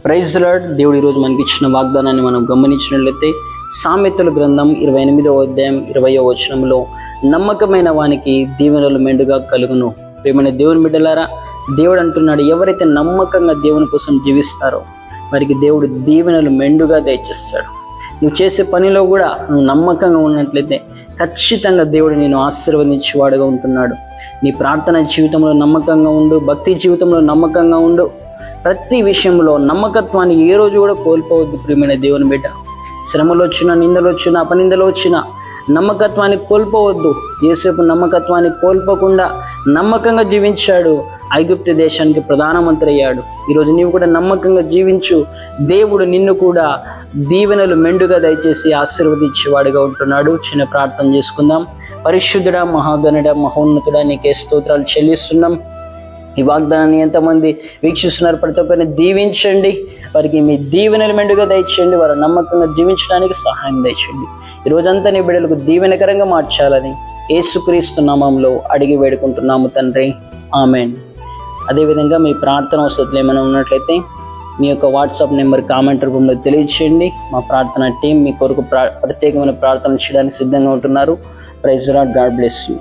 Praise lord. దేవుడు ఈరోజు మనకి ఇచ్చిన వాగ్దానాన్ని మనం గమనించినట్లయితే సామెతల గ్రంథం 28వ అధ్యాయం 20వ వచనంలో నమ్మకమైన వానికి దీవెనలు మెండుగా కలుగును. ప్రియమైన దేవుని బిడ్డలారా, దేవుడు అంటున్నాడు, ఎవరైతే నమ్మకంగా దేవుని కోసం జీవిస్తారో వారికి దేవుడు దీవెనలు మెండుగా దయచేస్తాడు. నువ్వు చేసే పనిలో కూడా నువ్వు నమ్మకంగా ఉన్నట్లయితే ఖచ్చితంగా దేవుడు నేను ఆశీర్వదించేవాడుగా ఉంటున్నాడు. నీ ప్రార్థన జీవితంలో నమ్మకంగా ఉండు, భక్తి జీవితంలో నమ్మకంగా ఉండు. ప్రతి విషయంలో నమ్మకత్వాన్ని ఏ రోజు కూడా కోల్పోవద్దు. ప్రియమైన దేవుని బిడ్డ, శ్రమలు వచ్చినా, నిందలు వచ్చినా, అపనిందలు వచ్చినా నమ్మకత్వాన్ని కోల్పోవద్దు. యేసేపు నమ్మకత్వాన్ని కోల్పోకుండా నమ్మకంగా జీవించాడు, ఐగుప్తు దేశానికి ప్రధానమంత్రి అయ్యాడు. ఈరోజు నీవు కూడా నమ్మకంగా జీవించు. దేవుడు నిన్ను కూడా దీవెనలు మెండుగా దయచేసి ఆశీర్వదించేవాడుగా ఉంటున్నాడు. చిన్న ప్రార్థన చేసుకుందాం. పరిశుద్ధుడా, మహాగణుడా, మహోన్నతుడా, నీకే స్తోత్రాలు చెల్లిస్తున్నాం. ఈ వాగ్దానాన్ని ఎంతమంది వీక్షిస్తున్నారు ప్రతి ఒక్కరిని దీవించండి. వారికి మీ దీవెనలు మెండుగా దయచేయండి. వారు నమ్మకంగా జీవించడానికి సహాయం దయచేయండి. ఈరోజంతా నీ బిడ్డలకు దీవెనకరంగా మార్చాలని యేసుక్రీస్తు నామంలో అడిగి వేడుకుంటున్నాము తండ్రి, ఆమెన్. అదేవిధంగా మీ ప్రార్థన అవసరాలు ఏమైనా ఉన్నట్లయితే మీ యొక్క వాట్సాప్ నెంబర్ కామెంట్ రూపంలో తెలియచేయండి. మా ప్రార్థన టీం మీ కొరకు ప్రత్యేకమైన ప్రార్థన చేయడానికి సిద్ధంగా ఉంటున్నారు. Praise Lord. God bless you.